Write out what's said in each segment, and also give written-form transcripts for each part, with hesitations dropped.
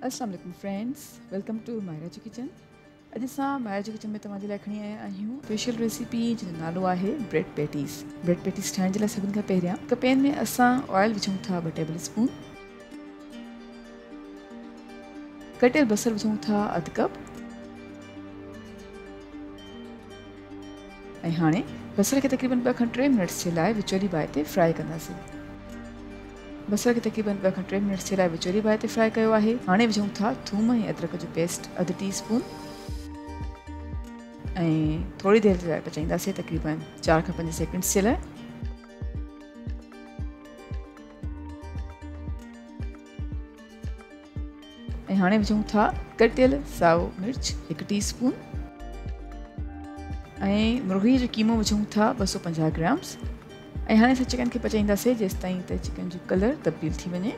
अस्सलाम वालेकुम friends, welcome to Myra जो किचन। अॼु असां मायरा जो किचन में तव्हांजे लाइ खणी आया आहियूं स्पेशल रेसिपी जिन नालो आहे ब्रेड पैटीज़। ब्रेड पैटीज़ ठाहिण जे लाइ सभिनि खां पहिरियां हिकु पैन में असां ऑयल विझूं था 2 टेबल स्पून, कटियल बसर विझूं था 1/2 कप ऐं हाणे बसर खे तक़रीबन 2 खां 3 मिनट्स जे लाइ विचोली बाहि ते फ्राई कंदासीं। बसर के तक़रीबन 2 खां 3 मिनट्स जे लाइ विचोली बाहि ते फ्राई कयो आहे। हाणे विझूं था थूम ऐं अदरक जो पेस्ट 1/2 टीस्पून ऐं थोड़ी देर जे लाइ पचाईंदासीं, तक़रीबन 4 खां 5 सेकंड्स जे लाइ। ऐं हाणे विझूं था कटियल साओ मिर्च 1 टीस्पून ऐं मुर्गी जो कीमो विझूं था 250 ग्राम्स। ऐं हाणे असां चिकन खे पचाईंदासीं जेसि ताईं त चिकन जो कलर तब्दील थी वञे।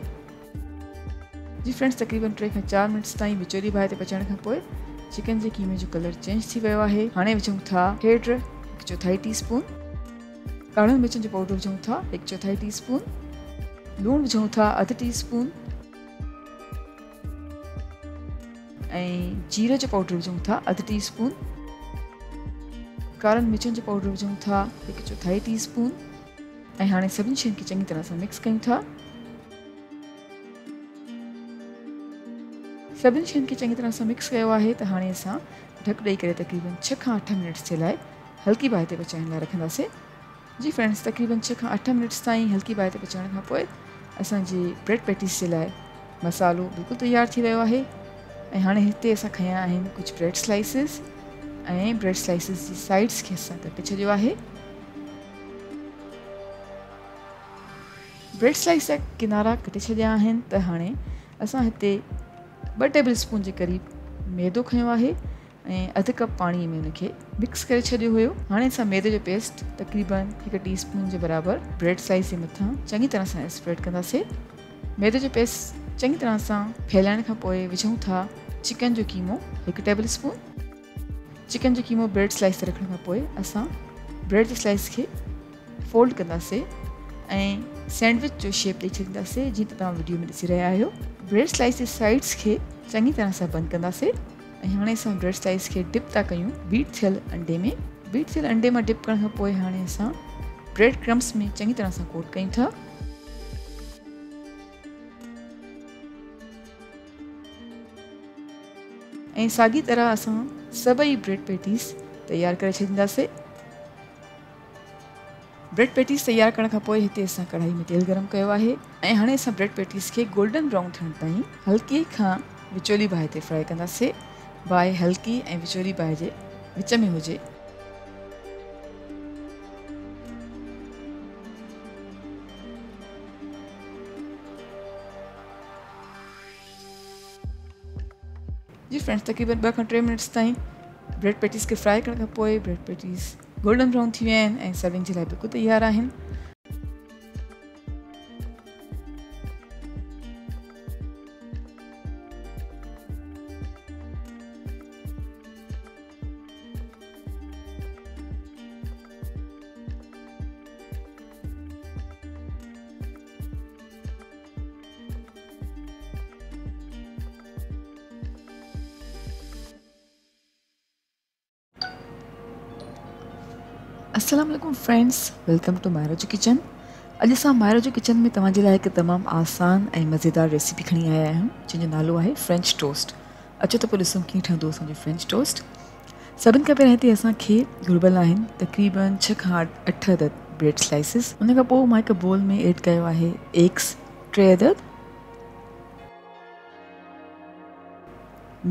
जी फ्रेंड्स, तक़रीबन 3 खां 4 मिनट्स ताईं विचोली बाहि ते पचाइण खां पोइ चिकन जे कीमे जो कलर चेंज थी वियो आहे। हाणे विझूं था हेड 1/4 टीस्पून, काड़नि मिर्चनि जो पाउडर विझूं था 1/4 टीस्पून, लूणु विझूं था 1/2 टीस्पून ऐं जीरे जो पाउडर विझूं था 1/2 टीस्पून, काड़नि मिर्चनि जो पाउडर विझूं था 1/4 टीस्पून ऐं हाणे सभिनी शयुनि खे चङी तरह सां मिक्स कयूं था। सभिनी शयुनि खे चङी तरह सां मिक्स कयो आहे त हाणे असां ढक ॾेई करे तक़रीबन 6 खां 8 मिनट्स जे लाइ हल्की बाहि ते पचाइण लाइ रखंदासीं। जी फ्रेंड्स, तक़रीबन 6 खां 8 मिनट्स ताईं हल्की बाहि ते पचाइण खां पोइ असांजी ब्रेड पैटीज़ जे लाइ मसालो बिल्कुलु तयारु थी वियो आहे। ऐं हाणे हिते असां खयां आहिनि कुझु ब्रेड स्लाइसिस ऐं ब्रेड स्लाइसिस जी साइड्स खे असां कटे छॾियो आहे। ब्रेड स्लाइस जा किनारा कटे छॾिया आहिनि त हाणे असां हिते 2 टेबल स्पून जे क़रीब मैदो खयो आहे ऐं 1/2 कप पाणीअ में उनखे मिक्स करे छॾियो हुयो। हाणे असां मैदे जो पेस्ट तक़रीबन 1 टीस्पून जे बराबरि ब्रेड स्लाइस जे मथां चङी तरह सां स्प्रेड कंदासीं। मैदे जो पेस्ट चङी तरह सां फैलाइण खां पोइ विझूं था चिकन जो कीमो 1 टेबल स्पून। चिकन जो कीमो ब्रेड स्लाइस ते रखण खां पोइ असां ब्रेड जी स्लाइस खे फोल्ड कंदासीं ऐं सैंडविच जो शेप ॾेई छॾींदासीं जीअं त तव्हां वीडियो में ॾिसी रहिया आहियो। ब्रेड स्लाइस जे साइड्स खे चङी तरह सां बंदि कंदासीं ऐं हाणे असां ब्रेड स्लाइस खे डिप था कयूं बीट थियल अंडे में। बीट थियल अंडे मां डिप करण खां पोइ हाणे असां ब्रेड क्रम्स में चङी तरह सां कोट कयूं था। ऐं साॻी तरह असां सभई ब्रेड पैटीज़ तयारु करे छॾींदासीं। ब्रेड पैटीज़ तयारु करण खां पोइ हिते असां कढ़ाई में तेल गरम कयो आहे ऐं हाणे असां ब्रेड पैटीज़ खे गोल्डन ब्राउन थियण ताईं हल्की खां विचोली बाहि ते फ्राई कंदासीं। बाहि हल्की ऐं विचोली बाहि जे विच में हुजे। जी फ्रेंड्स, तक़रीबन 2 खां 3 मिनट्स ताईं ब्रेड पैटीज़ खे फ्राई करण खां पोइ ब्रेड पैटीज़ गोल्डन ब्राउन थी विया आहिनि ऐं सर्विंग जे लाइ बिल्कुलु तयारु आहिनि। अस्सलाम वालेकुम फ्रेंड्स, वेलकम टू मायरा जो किचन। अॼु असां मायरा जो किचन में तव्हांजे लाइ हिकु तमामु आसान ऐं मज़ेदार रेसिपी खणी आया आहियूं जंहिंजो नालो आहे फ्रेंच टोस्ट। अचो त पोइ ॾिसूं कीअं ठहंदो असांजो फ्रेंच टोस्ट। सभिनि खां पहिरियों हिते असांखे घुर्बल आहिनि तक़रीबन 6 खां 8 अदद ब्रेड स्लाइसिस। उन खां पोइ मां हिकु बोल में ऐड कयो आहे एग्स 3 अदद,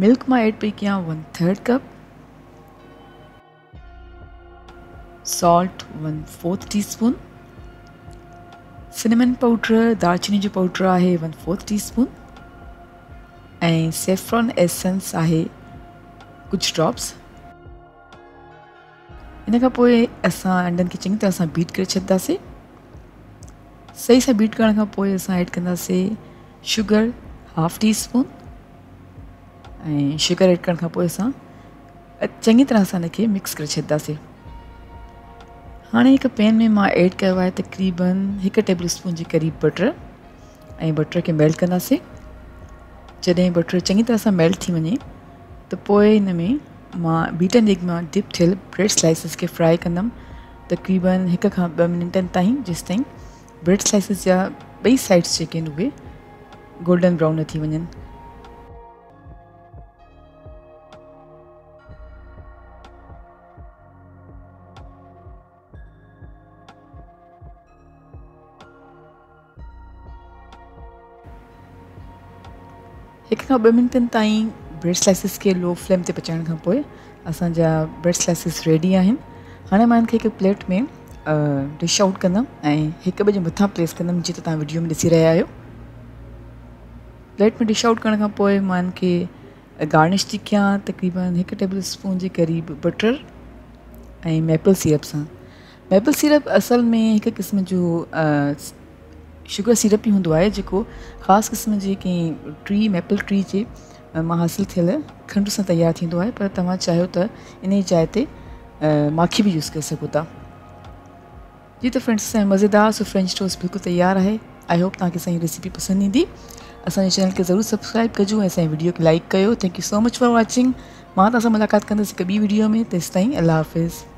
मिल्क मां ऐड पई कयां 1/3 cup, salt 1/4 teaspoon, cinnamon powder दालचीनी जो पाउडर आहे 1/4 टीस्पून ऐं सेफ्रॉन एसेंस आहे कुझु ड्रॉप्स। इन खां पोइ असां अंडनि खे चङी तरह सां बीट करे छॾींदासीं। सही सां बीट करण खां पोइ असां ऐड कंदासीं शुगर 1/2 टीस्पून ऐं शुगर ऐड करण खां पोइ असां चङी तरह सां इनखे मिक्स करे छॾींदासीं। हाणे हिकु पैन में मां ऐड कयो आहे तक़रीबन 1 टेबल स्पून जे क़रीब बटर ऐं बटर खे मेल्ट कंदासीं। जॾहिं बटर चङी तरह सां मेल्ट थी वञे त पोइ हिन में मां बीटन एग मां डिप थियल ब्रेड स्लाइसिस खे फ्राई कंदमि तक़रीबन 1 खां 2 मिनटनि ताईं, जेसि ताईं ब्रेड स्लाइसिस जा ॿई साइड्स जेके आहिनि उहे गोल्डन ब्राउन न थी वञनि। हिकु खां 2 मिंटनि ताईं ब्रेड स्लाइसिस खे लो फ्लेम ते पचाइण खां पोइ असांजा ब्रेड स्लाइसिस रेडी आहिनि। हाणे मां हिनखे हिकु प्लेट में डिश आउट कंदमि ऐं हिक ॿिए जे मथां प्लेस कंदमि जीअं त तव्हां वीडियो में ॾिसी रहिया आहियो। प्लेट में डिश आउट करण खां पोइ मां हिनखे गार्निश थी कयां तक़रीबन 1 टेबल स्पून जे क़रीब बटर ऐं मेपल सीरप सां। मेपल सीरप असल में हिकु क़िस्म जो शुगर सीरप ई हूंदो आहे जेको ख़ासि क़िस्म जे कंहिं ट्री मेपल ट्री जे मां हासिलु थियल खंड सां तयारु थींदो आहे, पर तव्हां चाहियो त इन जी जाइ ते माखी बि यूज़ करे सघो था। जी त फ्रेंड्स, असांजो मज़ेदार सो फ्रेंच टोस्ट बिल्कुलु तयारु आहे। आई होप तव्हांखे असांजी रेसिपी पसंदि ईंदी। असांजे चैनल खे ज़रूरु सब्सक्राइब कजो ऐं असांजी वीडियो खे लाइक कयो। Thank you so much for watching. मां तव्हां सां मुलाक़ात कंदसि हिकु ॿी वीडियो में। तेसिताईं अल्लाह हाफ़िज़।